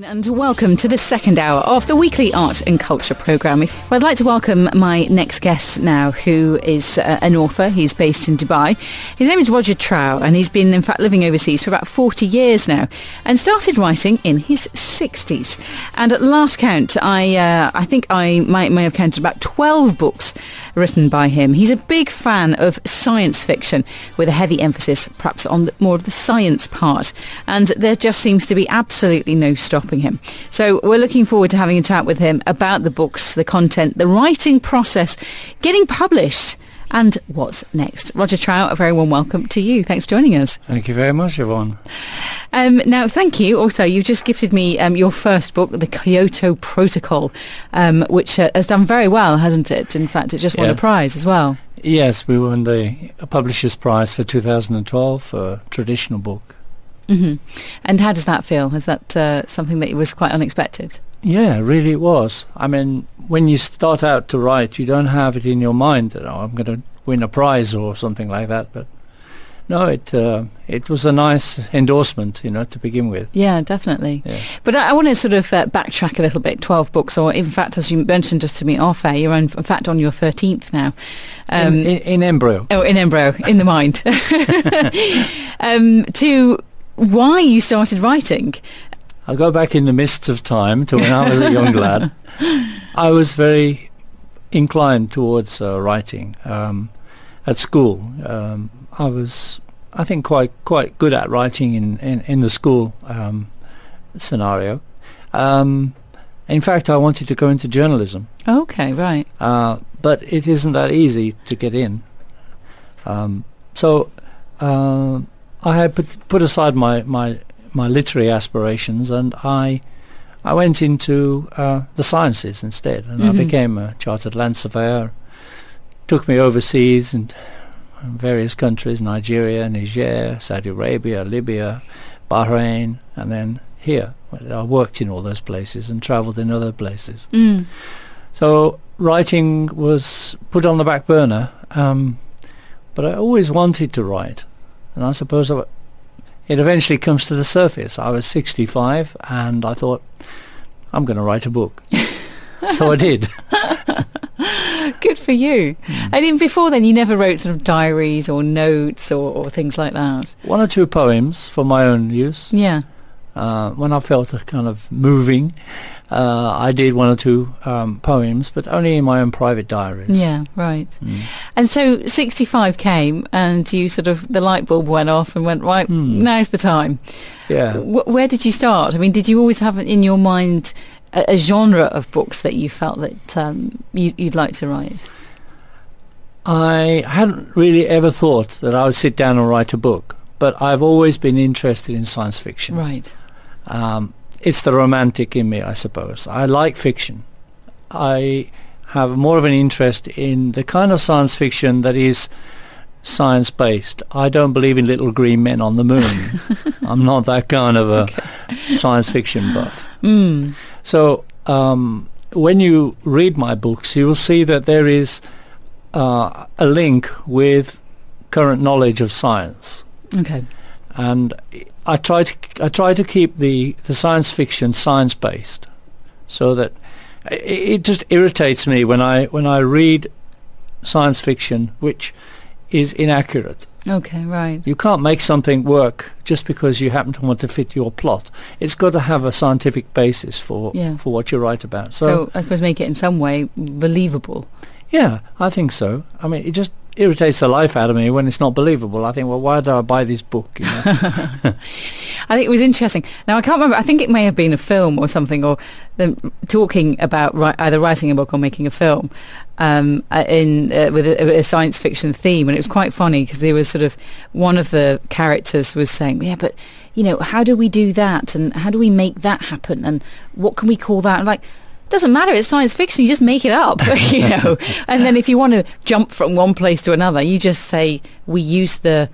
And welcome to the second hour of the weekly art and culture programme. Well, I'd like to welcome my next guest now, who is an author. He's based in Dubai. His name is Roger Trow, and he's been, in fact, living overseas for about 40 years now, and started writing in his 60s. And at last count, I think I may have counted about 12 books written by him. He's a big fan of science fiction, with a heavy emphasis perhaps on more of the science part. And there just seems to be absolutely no stopping him. So we're looking forward to having a chat with him about the books, the content, the writing process, getting published, and what's next. Roger Trow, a very warm welcome to you. Thanks for joining us. Thank you very much, Yvonne. Now, thank you. Also, you've just gifted me your first book, The Kyoto Protocol, which has done very well, hasn't it? In fact, it just won a prize as well. Yes, we won the Publishers' Prize for 2012 for a traditional book. Mm-hmm. And how does that feel? Is that something that was quite unexpected? Yeah, really it was. I mean, when you start out to write, you don't have it in your mind that, I'm going to win a prize or something like that. But no, it was a nice endorsement, to begin with. Yeah, definitely. Yeah. But I want to sort of backtrack a little bit. 12 books, or in fact, as you mentioned just to me off air, you're in fact on your 13th now. In embryo. Oh, in embryo, in the mind. To why you started writing. I'll go back in the mists of time to when I was a young lad. I was very inclined towards writing. At school, I was, I think, quite good at writing in the school scenario. In fact, I wanted to go into journalism. Okay, right. But it isn't that easy to get in. So I had put aside my literary aspirations, and I went into the sciences instead, and I became a chartered land surveyor. Took me overseas and various countries: Nigeria, Niger, Saudi Arabia, Libya, Bahrain, and then here. I worked in all those places and travelled in other places. So writing was put on the back burner, but I always wanted to write. And I suppose it eventually comes to the surface. I was 65 and I thought, I'm going to write a book. So I did. Good for you. And even before then, you never wrote sort of diaries or notes or things like that? One or two poems for my own use. Yeah. When I felt a kind of moving, I did one or two poems, but only in my own private diaries. Yeah, right. And so 65 came, and you sort of, the light bulb went off and went, right, now's the time. Yeah. Where did you start? I mean, did you always have in your mind a genre of books that you felt that you'd like to write? I hadn't really ever thought that I would sit down and write a book, but I've always been interested in science fiction. Right. It's the romantic in me, I suppose. I like fiction. I have more of an interest in the kind of science fiction that is science-based. I don't believe in little green men on the moon. I'm not that kind of a science fiction buff. So when you read my books, you will see that there is a link with current knowledge of science. Okay. And I try to keep the science fiction science-based, so that it just irritates me when I read science fiction which is inaccurate. Okay, right. You can't make something work just because you happen to want to fit your plot. It's got to have a scientific basis for what you write about. So I suppose make it in some way believable. Yeah, I think so. I mean, it just irritates the life out of me when it's not believable. I think, well, why did I buy this book? I think it was interesting. Now, I can't remember. I think it may have been a film or something, or them talking about either writing a book or making a film with a science fiction theme. And it was quite funny because there was sort of one of the characters was saying, yeah, but, how do we do that? And how do we make that happen? And what can we call that? And doesn't matter, it's science fiction, you just make it up. And then if you want to jump from one place to another, you just say we use the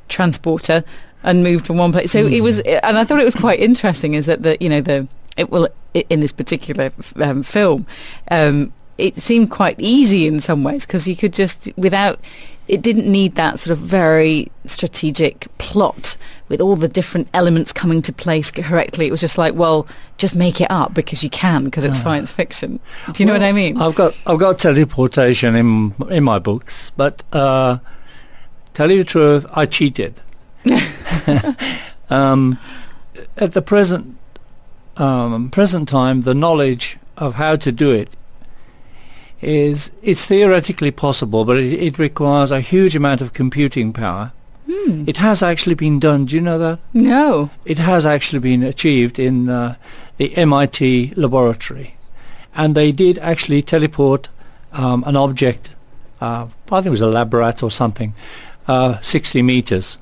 transporter and moved from one place. So it was, and I thought it was quite interesting, is that in this particular film, it seemed quite easy in some ways, because you could just, without it didn't need that sort of very strategic plot with all the different elements coming to place correctly. It was just like, well, just make it up because you can, because it's science fiction. Do you know what I mean? I've got teleportation in my books, but tell you the truth, I cheated. At the present time, the knowledge of how to do it's theoretically possible, but it requires a huge amount of computing power. It has actually been done. Do you know that? No. It has actually been achieved in the MIT laboratory, and they did actually teleport an object. I think it was a lab rat or something, 60 meters.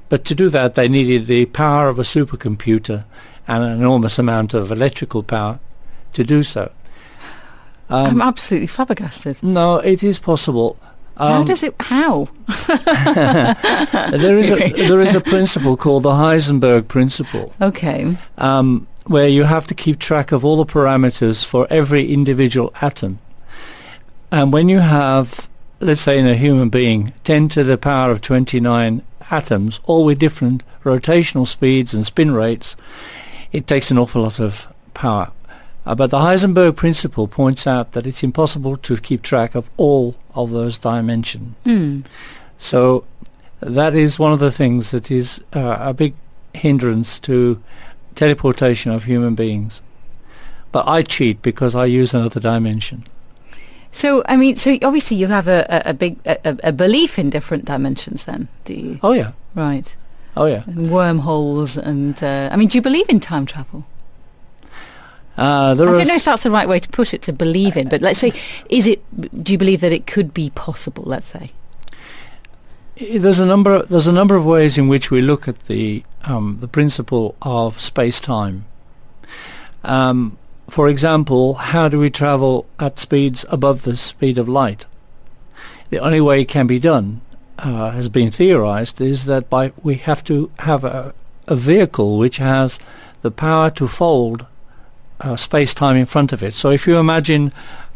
But to do that, they needed the power of a supercomputer and an enormous amount of electrical power to do so. I'm absolutely flabbergasted. No, it is possible. How? There is a principle called the Heisenberg principle. Okay. Where you have to keep track of all the parameters for every individual atom. And when you have, let's say in a human being, 10 to the power of 29 atoms, all with different rotational speeds and spin rates, it takes an awful lot of power. But the Heisenberg principle points out that it's impossible to keep track of all of those dimensions. So that is one of the things that is a big hindrance to teleportation of human beings. But I cheat because I use another dimension. So, I mean, so obviously you have a big belief in different dimensions then, do you? Oh, yeah. Right. Oh, yeah. And wormholes and, I mean, do you believe in time travel? I don't know if that's the right way to put it, to believe in, but let's say, do you believe that it could be possible, let's say? There's a number of ways in which we look at the principle of space-time. For example, how do we travel at speeds above the speed of light? The only way it can be done, has been theorized, is that we have to have a vehicle which has the power to fold space-time in front of it. So if you imagine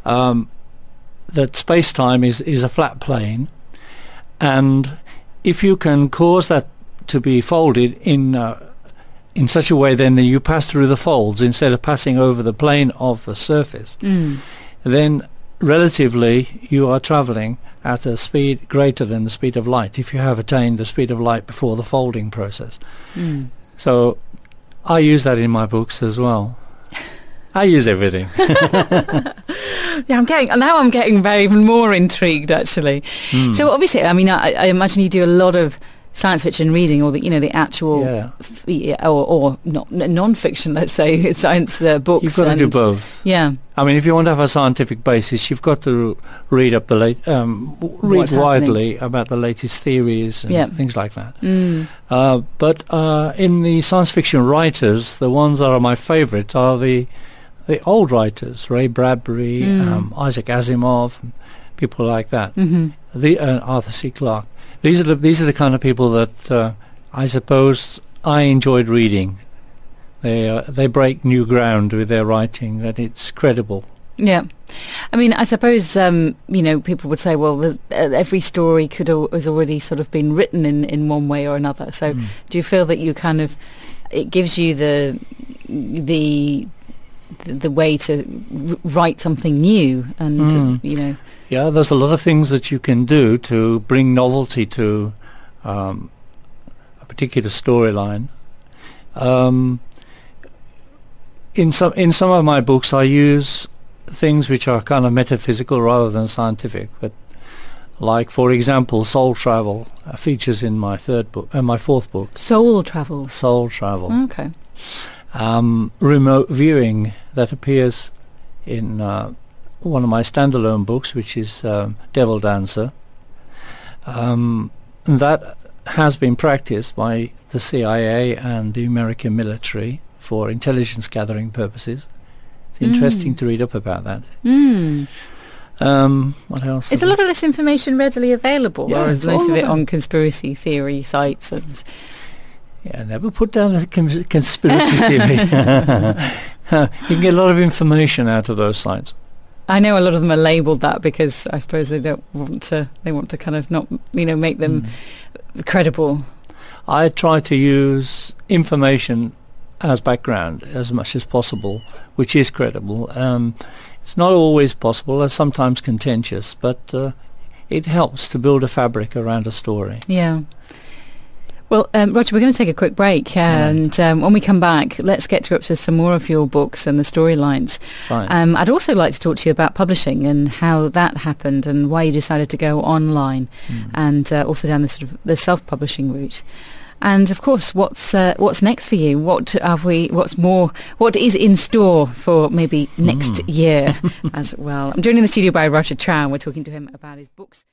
that space-time is a flat plane, and if you can cause that to be folded in such a way then that you pass through the folds instead of passing over the plane of the surface, then relatively you are travelling at a speed greater than the speed of light if you have attained the speed of light before the folding process. So I use that in my books as well. I use everything. Yeah, I'm getting very even more intrigued actually. So obviously, I mean, I imagine you do a lot of science fiction reading, or the actual, or not non-fiction, let's say, science books. You've got to do both. Yeah. I mean, if you want to have a scientific basis, you've got to read up read widely about the latest theories and things like that. But in the science fiction writers, the ones that are my favourite are the old writers, Ray Bradbury, Isaac Asimov, people like that. Arthur C. Clarke. These are the kind of people that I suppose I enjoyed reading. They break new ground with their writing, that it's credible. Yeah, I mean, I suppose people would say, well, every story has already sort of been written in one way or another. So, do you feel that it gives you the way to write something new, and Yeah, there's a lot of things that you can do to bring novelty to a particular storyline. In some of my books, I use things which are kind of metaphysical rather than scientific. But like, for example, soul travel features in my fourth book. Soul travel. Soul travel. Okay. Remote viewing, that appears in one of my standalone books, which is Devil Dancer. That has been practiced by the CIA and the American military for intelligence gathering purposes. It's interesting to read up about that. What else? Is a lot of this information readily available, or is most of it on conspiracy theory sites? Yeah, never put down a conspiracy theory. You can get a lot of information out of those sites. I know a lot of them are labelled that because I suppose they don't want to. They want to kind of not, make them credible. I try to use information as background as much as possible, which is credible. It's not always possible. It's sometimes contentious, but it helps to build a fabric around a story. Yeah. Well, Roger, we're going to take a quick break, and when we come back, let's get to grips with some more of your books and the storylines. Fine. I'd also like to talk to you about publishing and how that happened and why you decided to go online, and also down the sort of the self-publishing route. And of course, what's next for you? What is in store for maybe next year as well? I'm joined in the studio by Roger Trow, and we're talking to him about his books.